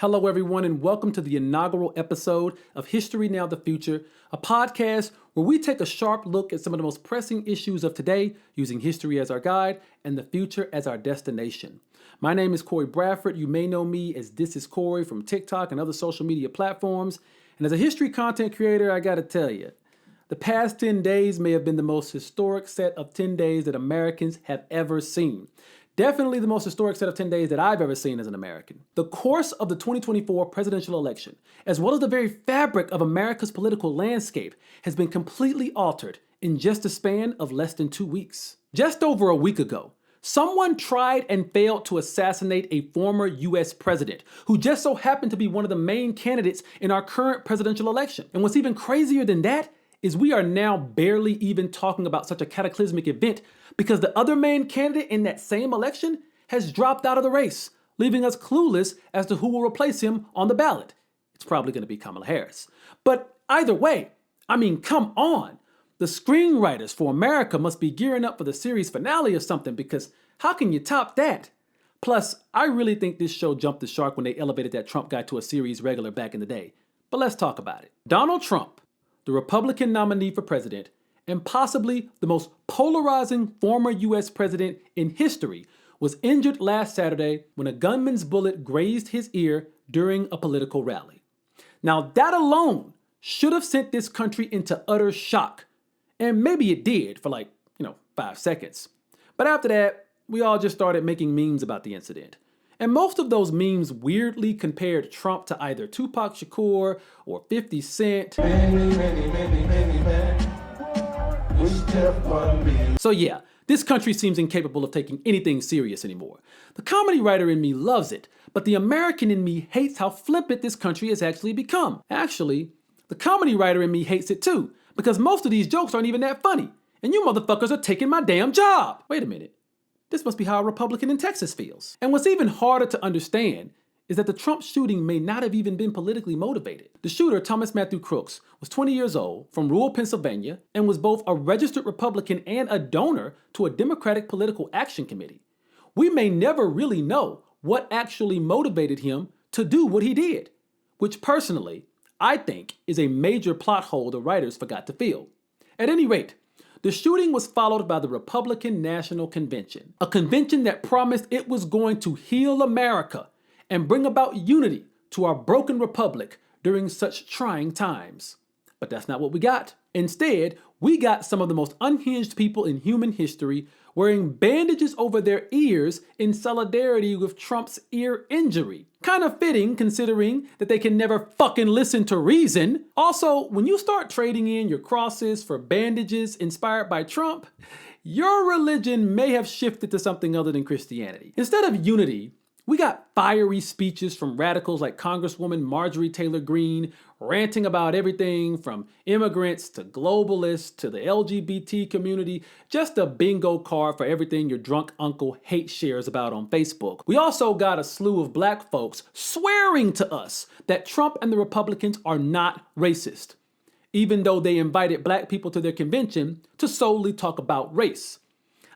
Hello, everyone, and welcome to the inaugural episode of History Now the Future, a podcast where we take a sharp look at some of the most pressing issues of today using history as our guide and the future as our destination. My name is Cory Bradford. You may know me as This Is Cory from TikTok and other social media platforms. And as a history content creator, I gotta tell you, the past 10 days may have been the most historic set of 10 days that Americans have ever seen. Definitely the most historic set of 10 days that I've ever seen as an American. The course of the 2024 presidential election, as well as the very fabric of America's political landscape, has been completely altered in just a span of less than 2 weeks. Just over a week ago, someone tried and failed to assassinate a former US president who just so happened to be one of the main candidates in our current presidential election. And what's even crazier than that is we are now barely even talking about such a cataclysmic event because the other main candidate in that same election has dropped out of the race, leaving us clueless as to who will replace him on the ballot. It's probably going to be Kamala Harris. But either way, come on. The screenwriters for America must be gearing up for the series finale or something, because how can you top that? Plus, I really think this show jumped the shark when they elevated that Trump guy to a series regular back in the day. But let's talk about it. Donald Trump, the Republican nominee for president, and possibly the most polarizing former US president in history, was injured last Saturday when a gunman's bullet grazed his ear during a political rally. Now, that alone should have sent this country into utter shock. And maybe it did for 5 seconds. But after that, we all just started making memes about the incident. And most of those memes weirdly compared Trump to either Tupac Shakur or 50 Cent. So yeah, this country seems incapable of taking anything serious anymore. The comedy writer in me loves it, but the American in me hates how flippant this country has actually become. Actually, the comedy writer in me hates it too, because most of these jokes aren't even that funny. And you motherfuckers are taking my damn job. Wait a minute. This must be how a Republican in Texas feels. And what's even harder to understand is that the Trump shooting may not have even been politically motivated. The shooter, Thomas Matthew Crooks, was 20 years old, from rural Pennsylvania, and was both a registered Republican and a donor to a Democratic Political Action Committee. We may never really know what actually motivated him to do what he did, which personally, I think, is a major plot hole the writers forgot to fill. At any rate, the shooting was followed by the Republican National Convention, a convention that promised it was going to heal America and bring about unity to our broken republic during such trying times. But that's not what we got. Instead, we got some of the most unhinged people in human history wearing bandages over their ears in solidarity with Trump's ear injury. Kind of fitting considering that they can never fucking listen to reason. Also, when you start trading in your crosses for bandages inspired by Trump, your religion may have shifted to something other than Christianity. Instead of unity, we got fiery speeches from radicals like Congresswoman Marjorie Taylor Greene ranting about everything from immigrants to globalists to the LGBT community, just a bingo card for everything your drunk uncle hate shares about on Facebook. We also got a slew of black folks swearing to us that Trump and the Republicans are not racist, even though they invited black people to their convention to solely talk about race.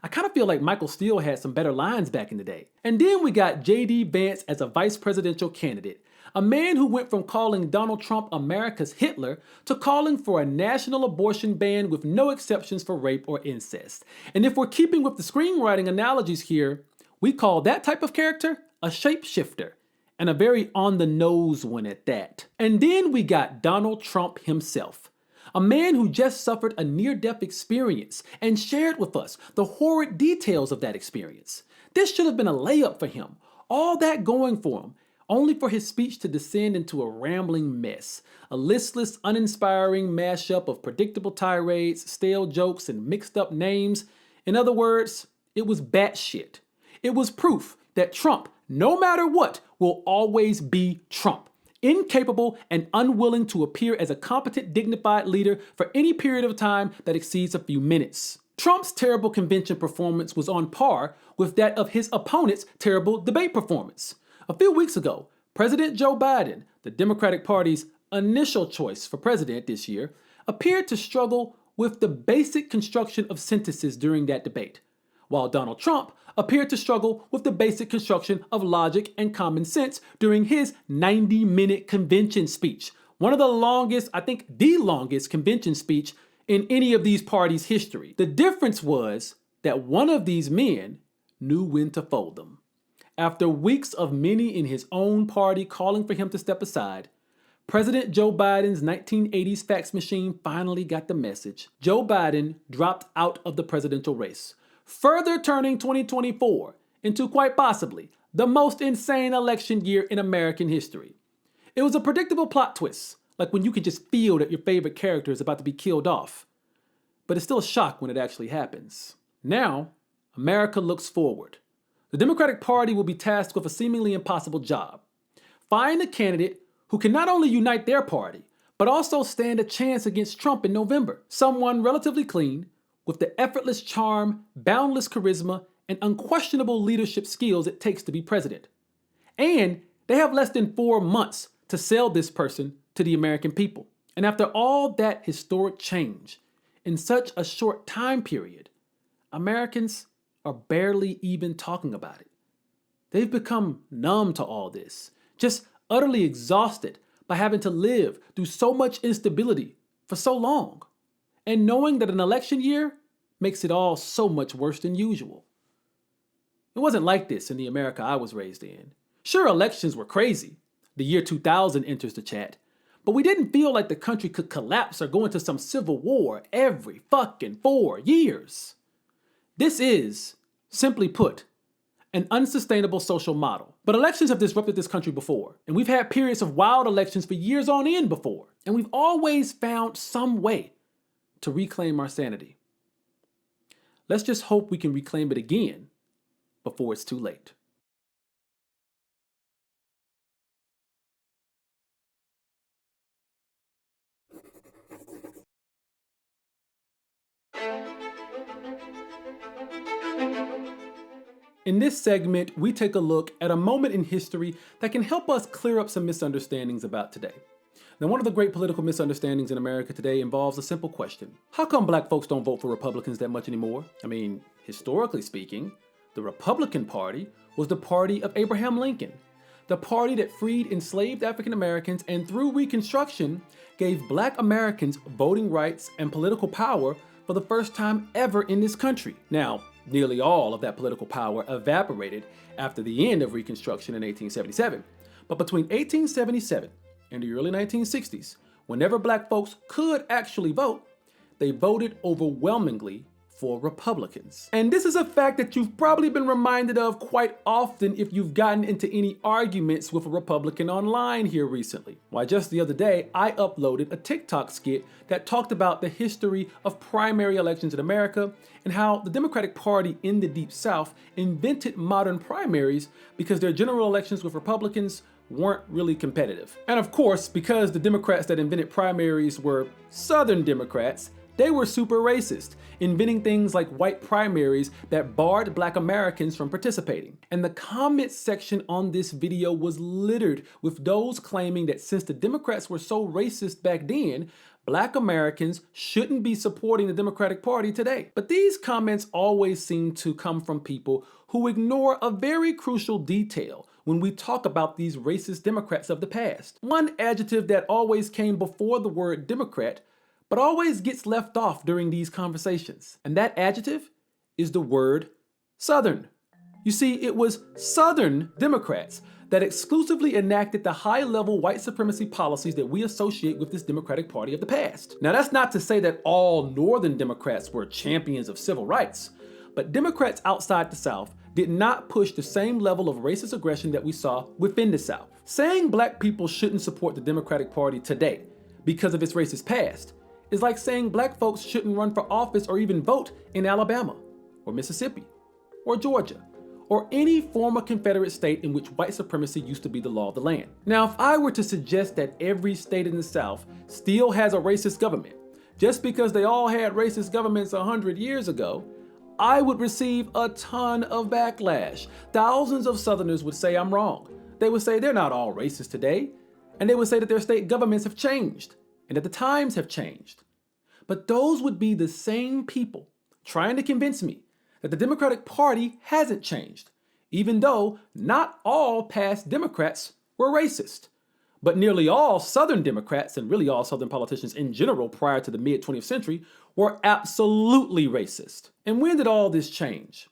I kind of feel like Michael Steele had some better lines back in the day. And then we got J.D. Vance as a vice presidential candidate, a man who went from calling Donald Trump America's Hitler to calling for a national abortion ban with no exceptions for rape or incest. And if we're keeping with the screenwriting analogies here, we call that type of character a shapeshifter, and a very on-the-nose one at that. And then we got Donald Trump himself, a man who just suffered a near-death experience and shared with us the horrid details of that experience. This should have been a layup for him. All that going for him, only for his speech to descend into a rambling mess. A listless, uninspiring mashup of predictable tirades, stale jokes, and mixed up names. In other words, it was batshit. It was proof that Trump, no matter what, will always be Trump. Incapable and unwilling to appear as a competent, dignified leader for any period of time that exceeds a few minutes. Trump's terrible convention performance was on par with that of his opponent's terrible debate performance. A few weeks ago, President Joe Biden, the Democratic Party's initial choice for president this year, appeared to struggle with the basic construction of sentences during that debate. while Donald Trump appeared to struggle with the basic construction of logic and common sense during his 90-minute convention speech. One of the longest, I think the longest convention speech in any of these parties' history. The difference was that one of these men knew when to fold them. After weeks of many in his own party calling for him to step aside, President Joe Biden's 1980s fax machine finally got the message. Joe Biden dropped out of the presidential race, further turning 2024 into quite possibly the most insane election year in American history. It was a predictable plot twist, like when you can just feel that your favorite character is about to be killed off. But it's still a shock when it actually happens. Now, America looks forward. The Democratic Party will be tasked with a seemingly impossible job. Find a candidate who can not only unite their party, but also stand a chance against Trump in November. Someone relatively clean, with the effortless charm, boundless charisma, and unquestionable leadership skills it takes to be president. And they have less than 4 months to sell this person to the American people. And after all that historic change, in such a short time period, Americans are barely even talking about it. They've become numb to all this, just utterly exhausted by having to live through so much instability for so long, and knowing that an election year makes it all so much worse than usual. It wasn't like this in the America I was raised in. Sure, elections were crazy. The year 2000 enters the chat. But we didn't feel like the country could collapse or go into some civil war every fucking 4 years. This is, simply put, an unsustainable social model. But elections have disrupted this country before, and we've had periods of wild elections for years on end before, and we've always found some way to reclaim our sanity. Let's just hope we can reclaim it again before it's too late. In this segment, we take a look at a moment in history that can help us clear up some misunderstandings about today. Now, one of the great political misunderstandings in America today involves a simple question. How come black folks don't vote for Republicans that much anymore? I mean, historically speaking, the Republican Party was the party of Abraham Lincoln, the party that freed enslaved African Americans and through Reconstruction gave black Americans voting rights and political power for the first time ever in this country. Now, nearly all of that political power evaporated after the end of Reconstruction in 1877. But between 1877 and the early 1960s, whenever black folks could actually vote, they voted overwhelmingly for Republicans. And this is a fact that you've probably been reminded of quite often if you've gotten into any arguments with a Republican online here recently. Why, just the other day, I uploaded a TikTok skit that talked about the history of primary elections in America and how the Democratic Party in the Deep South invented modern primaries because their general elections with Republicans weren't really competitive. And of course, because the Democrats that invented primaries were Southern Democrats, they were super racist, inventing things like white primaries that barred black Americans from participating. And the comments section on this video was littered with those claiming that since the Democrats were so racist back then, black Americans shouldn't be supporting the Democratic Party today. But these comments always seem to come from people who ignore a very crucial detail when we talk about these racist Democrats of the past. One adjective that always came before the word Democrat but always gets left off during these conversations. And that adjective is the word Southern. You see, it was Southern Democrats that exclusively enacted the high-level white supremacy policies that we associate with this Democratic Party of the past. Now, that's not to say that all Northern Democrats were champions of civil rights, but Democrats outside the South did not push the same level of racist aggression that we saw within the South. Saying black people shouldn't support the Democratic Party today because of its racist past is like saying black folks shouldn't run for office or even vote in Alabama, or Mississippi, or Georgia, or any former Confederate state in which white supremacy used to be the law of the land. Now, if I were to suggest that every state in the South still has a racist government, just because they all had racist governments 100 years ago, I would receive a ton of backlash. Thousands of Southerners would say I'm wrong. They would say they're not all racist today, and they would say that their state governments have changed, and that the times have changed. But those would be the same people trying to convince me that the Democratic Party hasn't changed, even though not all past Democrats were racist. But nearly all Southern Democrats, and really all Southern politicians in general prior to the mid-20th century, were absolutely racist. And when did all this change?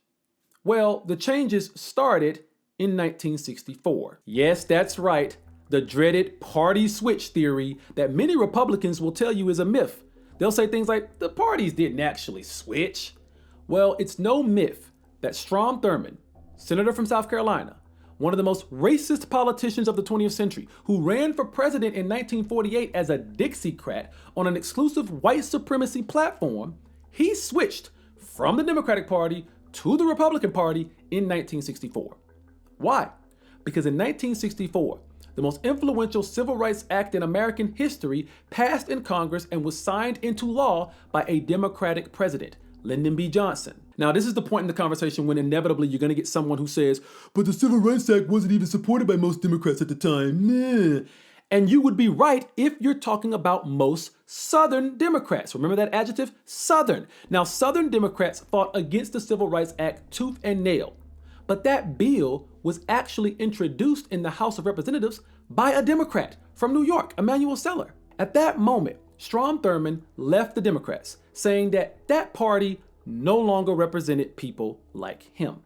Well, the changes started in 1964. Yes, that's right, the dreaded party switch theory that many Republicans will tell you is a myth. They'll say things like, the parties didn't actually switch. Well, it's no myth that Strom Thurmond, senator from South Carolina, one of the most racist politicians of the 20th century, who ran for president in 1948 as a Dixiecrat on an exclusive white supremacy platform, he switched from the Democratic Party to the Republican Party in 1964. Why? Because in 1964, the most influential civil rights act in American history passed in Congress and was signed into law by a Democratic president, Lyndon B. Johnson. Now, this is the point in the conversation when inevitably you're going to get someone who says, but the Civil Rights Act wasn't even supported by most Democrats at the time. Meh. And you would be right if you're talking about most Southern Democrats. Remember that adjective? Southern. Now, Southern Democrats fought against the Civil Rights Act tooth and nail. But that bill was actually introduced in the House of Representatives by a Democrat from New York, Emanuel Seller. At that moment, Strom Thurmond left the Democrats, saying that that party no longer represented people like him.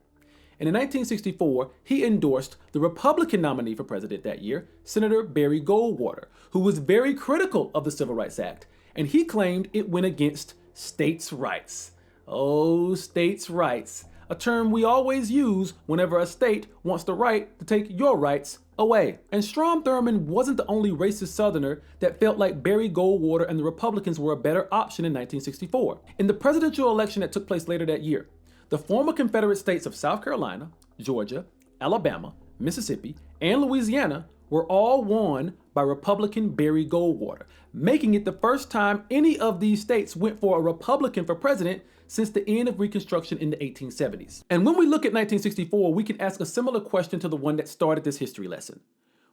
And in 1964, he endorsed the Republican nominee for president that year, Senator Barry Goldwater, who was very critical of the Civil Rights Act, and he claimed it went against states' rights. Oh, states' rights, a term we always use whenever a state wants the right to take your rights away. And Strom Thurmond wasn't the only racist Southerner that felt like Barry Goldwater and the Republicans were a better option in 1964. In the presidential election that took place later that year, the former Confederate states of South Carolina, Georgia, Alabama, Mississippi, and Louisiana were all won by Republican Barry Goldwater, making it the first time any of these states went for a Republican for president since the end of Reconstruction in the 1870s. And when we look at 1964, we can ask a similar question to the one that started this history lesson.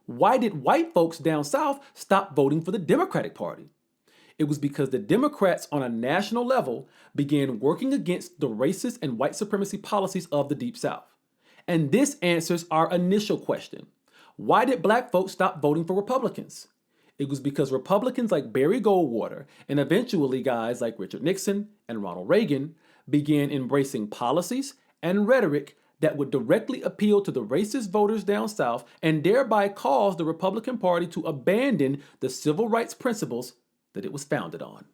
Why did white folks down south stop voting for the Democratic Party? It was because the Democrats on a national level began working against the racist and white supremacy policies of the Deep South. And this answers our initial question. Why did black folks stop voting for Republicans? It was because Republicans like Barry Goldwater and eventually guys like Richard Nixon and Ronald Reagan began embracing policies and rhetoric that would directly appeal to the racist voters down south and thereby cause the Republican Party to abandon the civil rights principles that it was founded on.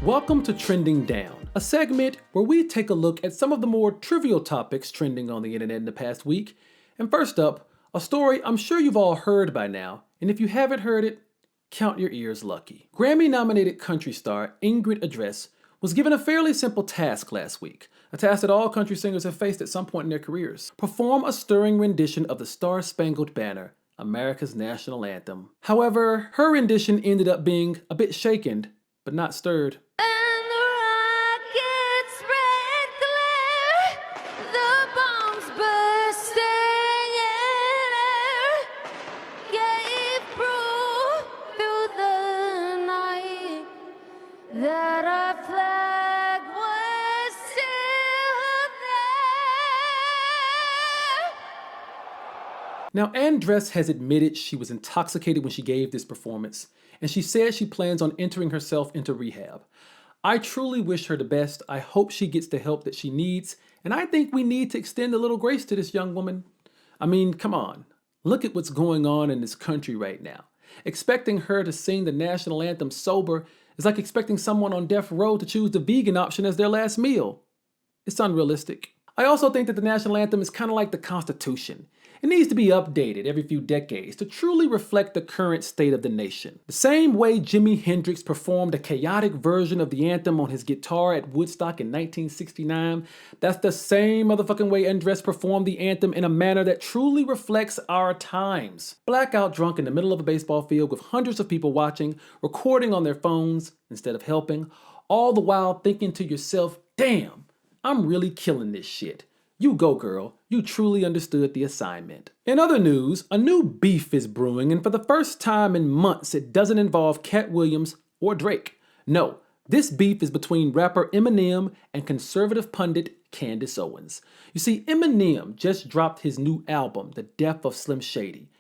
Welcome to Trending Down, a segment where we take a look at some of the more trivial topics trending on the internet in the past week. And first up, a story I'm sure you've all heard by now, and if you haven't heard it, count your ears lucky. Grammy-nominated country star Ingrid Address was given a fairly simple task last week, a task that all country singers have faced at some point in their careers. Perform a stirring rendition of the Star-Spangled Banner, America's national anthem. However, her rendition ended up being a bit shaken, but not stirred. Now, Andress has admitted she was intoxicated when she gave this performance, and she said she plans on entering herself into rehab. I truly wish her the best. I hope she gets the help that she needs, and I think we need to extend a little grace to this young woman. I mean, come on. Look at what's going on in this country right now. Expecting her to sing the national anthem sober is like expecting someone on death row to choose the vegan option as their last meal. It's unrealistic. I also think that the national anthem is kind of like the Constitution. It needs to be updated every few decades to truly reflect the current state of the nation. The same way Jimi Hendrix performed a chaotic version of the anthem on his guitar at Woodstock in 1969, that's the same motherfucking way Andress performed the anthem in a manner that truly reflects our times. Blackout drunk in the middle of a baseball field with hundreds of people watching, recording on their phones instead of helping, all the while thinking to yourself, damn, I'm really killing this shit. You go, girl. You truly understood the assignment. In other news, a new beef is brewing, and for the first time in months, it doesn't involve Cat Williams or Drake. No, this beef is between rapper Eminem and conservative pundit Candace Owens. You see, Eminem just dropped his new album, The Death of Slim Shady.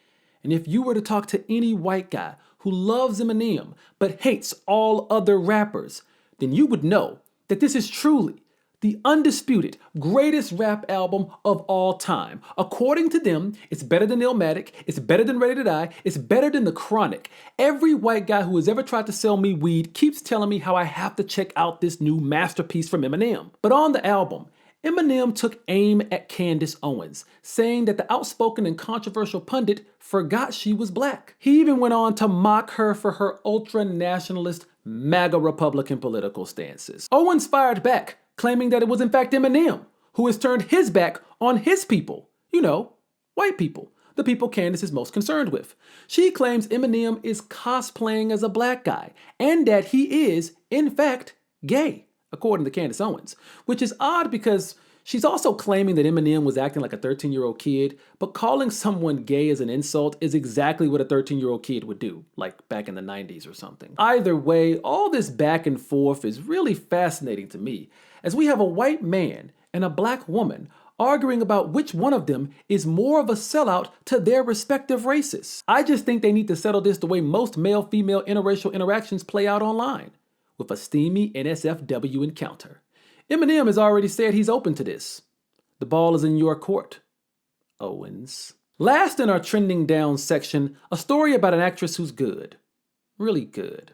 And if you were to talk to any white guy who loves Eminem but hates all other rappers, then you would know that this is truly the undisputed greatest rap album of all time. According to them, it's better than Illmatic, it's better than Ready to Die, it's better than The Chronic. Every white guy who has ever tried to sell me weed keeps telling me how I have to check out this new masterpiece from Eminem. But on the album, Eminem took aim at Candace Owens, saying that the outspoken and controversial pundit forgot she was black. He even went on to mock her for her ultra-nationalist, MAGA Republican political stances. Owens fired back, claiming that it was in fact Eminem who has turned his back on his people. You know, white people, the people Candace is most concerned with. She claims Eminem is cosplaying as a black guy and that he is, in fact, gay, according to Candace Owens, which is odd because she's also claiming that Eminem was acting like a 13-year-old kid, but calling someone gay as an insult is exactly what a 13-year-old kid would do, like back in the 90s or something. Either way, all this back and forth is really fascinating to me, as we have a white man and a black woman arguing about which one of them is more of a sellout to their respective races. I just think they need to settle this the way most male-female interracial interactions play out online, with a steamy NSFW encounter. Eminem has already said he's open to this. The ball is in your court, Owens. Last in our trending down section, a story about an actress who's good. Really good.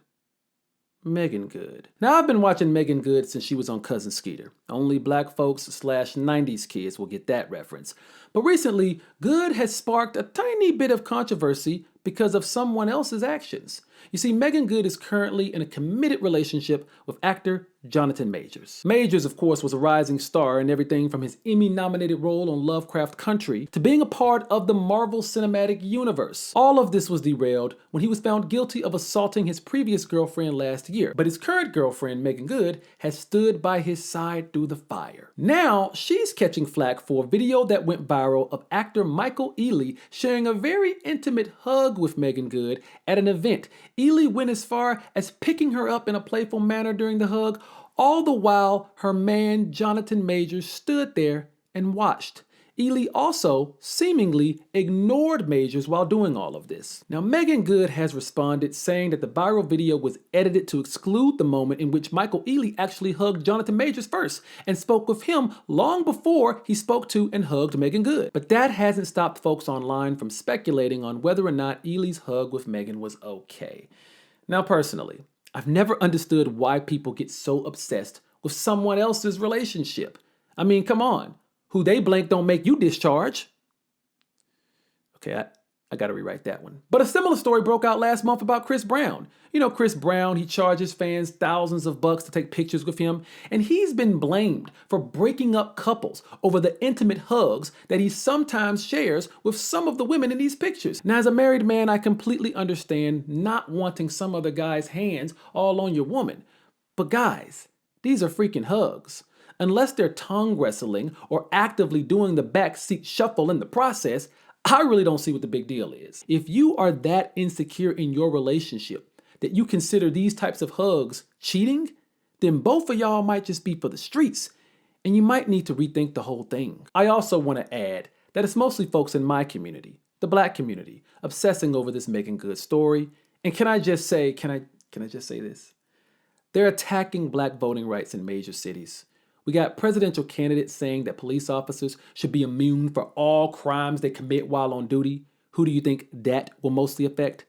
Megan Good. Now, I've been watching Megan Good since she was on Cousin Skeeter. Only black folks / 90s kids will get that reference. But recently, Good has sparked a tiny bit of controversy because of someone else's actions. You see, Megan Good is currently in a committed relationship with actor Jonathan Majors. Majors, of course, was a rising star in everything from his Emmy-nominated role on Lovecraft Country to being a part of the Marvel Cinematic Universe. All of this was derailed when he was found guilty of assaulting his previous girlfriend last year. But his current girlfriend, Megan Good, has stood by his side through the fire. Now, she's catching flack for a video that went viral of actor Michael Ealy sharing a very intimate hug with Megan Good at an event. Ealy went as far as picking her up in a playful manner during the hug, all the while her man Jonathan Majors stood there and watched. Ealy also seemingly ignored Majors while doing all of this. Now, Megan Good has responded saying that the viral video was edited to exclude the moment in which Michael Ealy actually hugged Jonathan Majors first and spoke with him long before he spoke to and hugged Megan Good. But that hasn't stopped folks online from speculating on whether or not Ealy's hug with Megan was okay. Now, personally, I've never understood why people get so obsessed with someone else's relationship. I mean, come on. Who they blank don't make you discharge. Okay, I gotta rewrite that one. But a similar story broke out last month about Chris Brown. You know, Chris Brown, he charges fans thousands of bucks to take pictures with him, and he's been blamed for breaking up couples over the intimate hugs that he sometimes shares with some of the women in these pictures. Now, as a married man, I completely understand not wanting some other guy's hands all on your woman. But guys, these are freaking hugs. Unless they're tongue wrestling or actively doing the backseat shuffle in the process, I really don't see what the big deal is. If you are that insecure in your relationship that you consider these types of hugs cheating, then both of y'all might just be for the streets, and you might need to rethink the whole thing. I also want to add that it's mostly folks in my community, the black community, obsessing over this Megan Good story. And can I just say this? They're attacking black voting rights in major cities. We got presidential candidates saying that police officers should be immune for all crimes they commit while on duty. Who do you think that will mostly affect?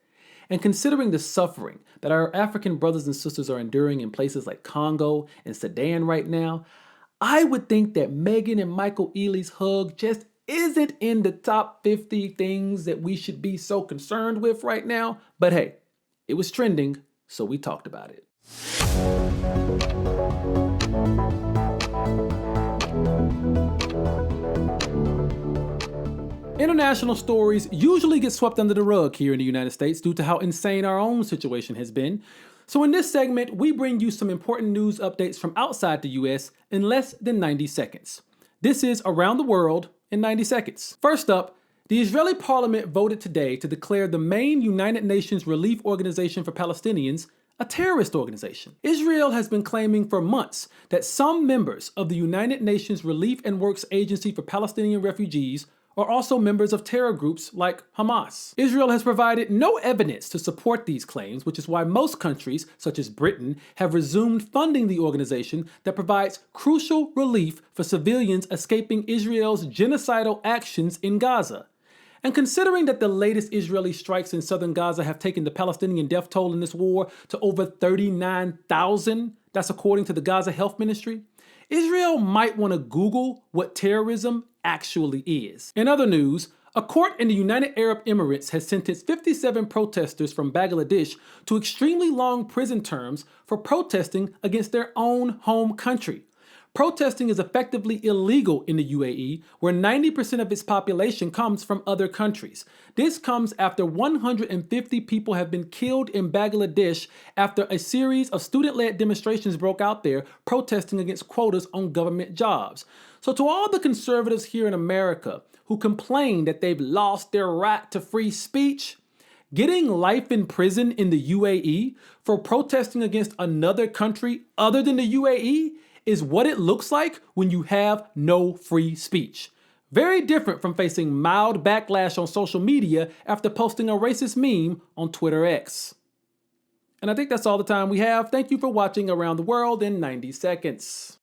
And considering the suffering that our African brothers and sisters are enduring in places like Congo and Sudan right now, I would think that Megan and Michael Ealy's hug just isn't in the top 50 things that we should be so concerned with right now. But hey, it was trending, so we talked about it. International stories usually get swept under the rug here in the United States due to how insane our own situation has been. So in this segment, we bring you some important news updates from outside the US in less than 90 seconds. This is Around the World in 90 seconds. First up, the Israeli parliament voted today to declare the main United Nations Relief Organization for Palestinians a terrorist organization. Israel has been claiming for months that some members of the United Nations Relief and Works Agency for Palestinian Refugees are also members of terror groups like Hamas. Israel has provided no evidence to support these claims, which is why most countries, such as Britain, have resumed funding the organization that provides crucial relief for civilians escaping Israel's genocidal actions in Gaza. And considering that the latest Israeli strikes in southern Gaza have taken the Palestinian death toll in this war to over 39,000, that's according to the Gaza Health Ministry, Israel might want to Google what terrorism actually is. In other news, a court in the United Arab Emirates has sentenced 57 protesters from Bangladesh to extremely long prison terms for protesting against their own home country. Protesting is effectively illegal in the UAE, where 90% of its population comes from other countries. This comes after 150 people have been killed in Bangladesh after a series of student-led demonstrations broke out there protesting against quotas on government jobs. So to all the conservatives here in America who complain that they've lost their right to free speech, getting life in prison in the UAE for protesting against another country other than the UAE is what it looks like when you have no free speech. Very different from facing mild backlash on social media after posting a racist meme on Twitter X. And I think that's all the time we have. Thank you for watching Around the World in 90 seconds.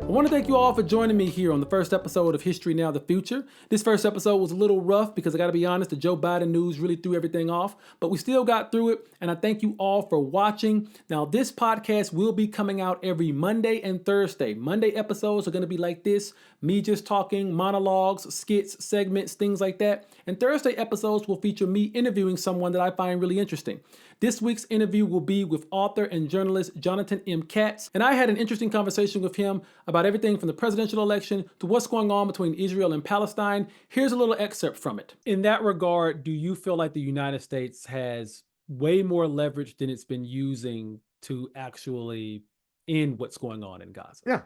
I want to thank you all for joining me here on the first episode of History Now the Future. This first episode was a little rough because I got to be honest, the Joe Biden news really threw everything off, but we still got through it, and I thank you all for watching. Now, this podcast will be coming out every Monday and Thursday. Monday episodes are going to be like this, me just talking, monologues, skits, segments, things like that. And Thursday episodes will feature me interviewing someone that I find really interesting. This week's interview will be with author and journalist Jonathan M. Katz, and I had an interesting conversation with him about everything from the presidential election to what's going on between Israel and Palestine. Here's a little excerpt from it. In that regard, do you feel like the United States has way more leverage than it's been using to actually end what's going on in Gaza?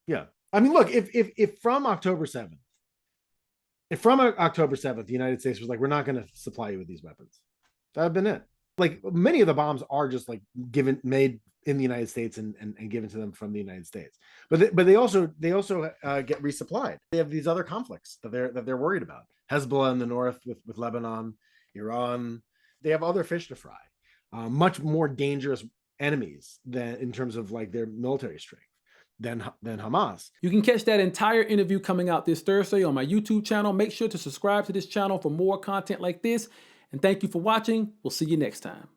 Yeah. I mean, look, if from October 7th, the United States was like, we're not going to supply you with these weapons, that would have been it. Like, many of the bombs are just like made in the United States and given to them from the United States, but they also get resupplied. They have these other conflicts that they're worried about. Hezbollah in the north with Lebanon, Iran. They have other fish to fry, much more dangerous enemies than in terms of like their military strength than Hamas. You can catch that entire interview coming out this Thursday on my YouTube channel. Make sure to subscribe to this channel for more content like this. And thank you for watching. We'll see you next time.